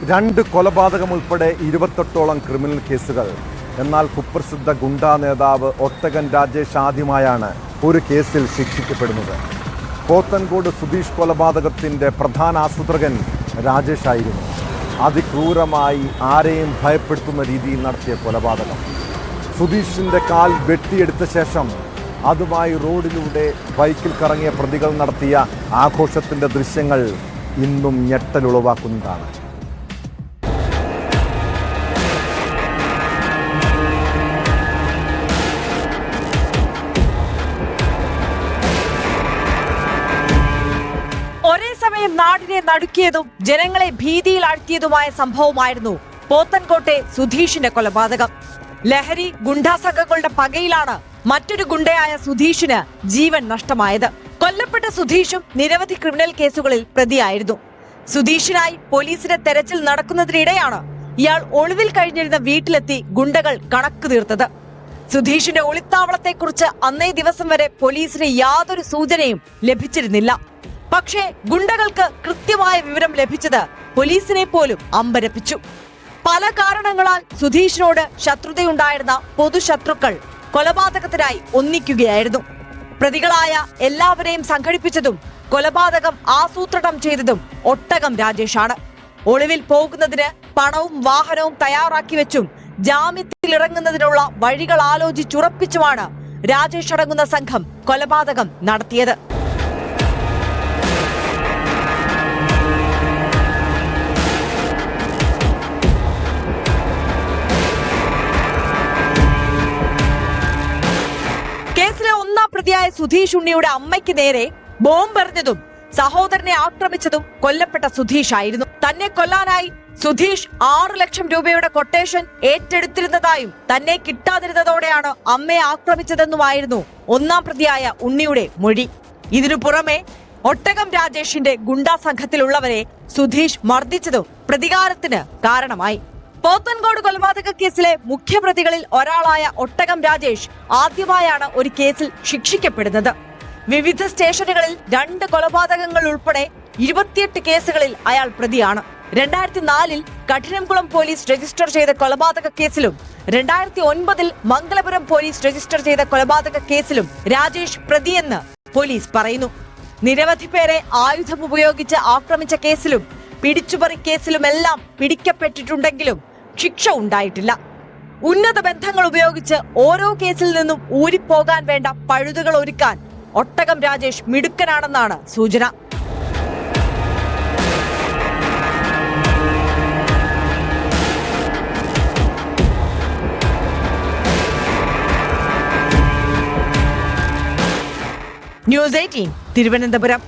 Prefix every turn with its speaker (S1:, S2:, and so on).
S1: 2 കൊലപാതകം ഉൾപ്പെടെ 28ഓളം ക്രിമിനൽ കേസുകൾ. എന്നാൽ കുപ്രസിദ്ധ ഗുണ്ടാ നേതാവ് ഒട്ടകൻ രാജേഷ് ആദ്യമായാണ് ഒരു കേസിൽ ശിക്ഷിക്കപ്പെടുന്നത്. പോത്തൻകോട് സുധീഷ് കൊലപാതകത്തിൻ്റെ പ്രധാന ആസൂത്രകൻ രാജേഷ് ആയിരുന്നു. അതിക്രൂരമായി ആരെയും ഭയപ്പെടുത്തുന്ന രീതിയിൽ നടത്തിയ കൊലപാതകം. സുധീഷിൻ്റെ കാൽ വെട്ടിയെടുത്ത ശേഷം അതുമായി റോഡിലൂടെ ബൈക്കിൽ കറങ്ങിയ പ്രതികൾ നടത്തിയ ആഘോഷത്തിൻ്റെ ദൃശ്യങ്ങൾ ഇന്നും ഞെട്ടലുളവാക്കുന്നതാണ്.
S2: ഒരേ സമയം നാടിനെ നടുക്കിയതും ജനങ്ങളെ ഭീതിയിലാഴ്ത്തിയതുമായ സംഭവമായിരുന്നു പോത്തൻകോട്ടെ സുധീഷിന്റെ കൊലപാതകം. ലഹരി ഗുണ്ടാ സംഘങ്ങളുടെ പകയിലാണ് മറ്റൊരു ഗുണ്ടയായ സുധീഷിന് ജീവൻ നഷ്ടമായത്. കൊല്ലപ്പെട്ട സുധീഷും നിരവധി ക്രിമിനൽ കേസുകളിൽ പ്രതിയായിരുന്നു. സുധീഷിനായി പോലീസിന്റെ തെരച്ചിൽ നടക്കുന്നതിനിടെയാണ് ഇയാൾ ഒളിവിൽ കഴിഞ്ഞിരുന്ന വീട്ടിലെത്തി ഗുണ്ടകൾ കണക്ക് തീർത്തത്. സുധീഷിന്റെ ഒളിത്താവളത്തെക്കുറിച്ച് അന്നേ ദിവസം വരെ പോലീസിന് യാതൊരു സൂചനയും ലഭിച്ചിരുന്നില്ല. പക്ഷേ ഗുണ്ടകൾക്ക് കൃത്യമായ വിവരം ലഭിച്ചത് പോലീസിനെ പോലും അമ്പരപ്പിച്ചു. പല കാരണങ്ങളാൽ സുധീഷിനോട് ശത്രുതയുണ്ടായിരുന്ന പൊതുശത്രുക്കൾ കൊലപാതകത്തിനായി ഒന്നിക്കുകയായിരുന്നു. പ്രതികളായ എല്ലാവരെയും സംഘടിപ്പിച്ചതും കൊലപാതകം ആസൂത്രണം ചെയ്തതും ഒട്ടകം രാജേഷാണ്. ഒളിവിൽ പോകുന്നതിന് പണവും വാഹനവും തയ്യാറാക്കി വെച്ചും ജാമ്യത്തിലിറങ്ങുന്നതിനുള്ള വഴികൾ ആലോചിച്ചുറപ്പിച്ചുമാണ് രാജേഷ് അടങ്ങുന്ന സംഘം കൊലപാതകം നടത്തിയത്. കേസിലെ ഒന്നാം പ്രതിയായ സുധീഷ് ഉണ്ണിയുടെ അമ്മയ്ക്ക് നേരെ ബോംബെറിഞ്ഞതും സഹോദരനെ ആക്രമിച്ചതും കൊല്ലപ്പെട്ട സുധീഷ് ആയിരുന്നു. തന്നെ കൊല്ലാനായി സുധീഷ് 6 ലക്ഷം രൂപയുടെ കൊട്ടേഷൻ ഏറ്റെടുത്തിരുന്നതായും തന്നെ കിട്ടാതിരുന്നതോടെയാണ് അമ്മയെ ആക്രമിച്ചതെന്നുമായിരുന്നു ഒന്നാം പ്രതിയായ ഉണ്ണിയുടെ മൊഴി. ഇതിനു പുറമെ ഒട്ടകം രാജേഷിന്റെ ഗുണ്ടാ സംഘത്തിലുള്ളവരെ സുധീഷ് മർദ്ദിച്ചതും പ്രതികാരത്തിന് കാരണമായി. പോത്തൻകോട് കൊലപാതക കേസിലെ മുഖ്യപ്രതികളിൽ ഒരാളായ ഒട്ടകം രാജേഷ് ആദ്യമായാണ് ഒരു കേസിൽ ശിക്ഷിക്കപ്പെടുന്നത്. വിവിധ സ്റ്റേഷനുകളിൽ 2 കൊലപാതകങ്ങൾ ഉൾപ്പെടെ 28 കേസുകളിൽ അയാൾ പ്രതിയാണ്. 2004 കഠിനംകുളം പോലീസ് രജിസ്റ്റർ ചെയ്ത കൊലപാതക കേസിലും 2009 മംഗലപുരം പോലീസ് രജിസ്റ്റർ ചെയ്ത കൊലപാതക കേസിലും രാജേഷ് പ്രതിയെന്ന് പോലീസ് പറയുന്നു. നിരവധി പേരെ ആയുധം ഉപയോഗിച്ച് ആക്രമിച്ച കേസിലും പിടിച്ചുപറി കേസിലുമെല്ലാം പിടിക്കപ്പെട്ടിട്ടുണ്ടെങ്കിലും ശിക്ഷ ഉണ്ടായിട്ടില്ല. ഉന്നത ബന്ധങ്ങൾ ഉപയോഗിച്ച് ഓരോ കേസിൽ നിന്നും ഊരിപ്പോകാൻ വേണ്ട പഴുതുകൾ ഒരുക്കാൻ ഒട്ടകം രാജേഷ് മിടുക്കനാണെന്നാണ് സൂചന. ന്യൂസ് 18 തിരുവനന്തപുരം.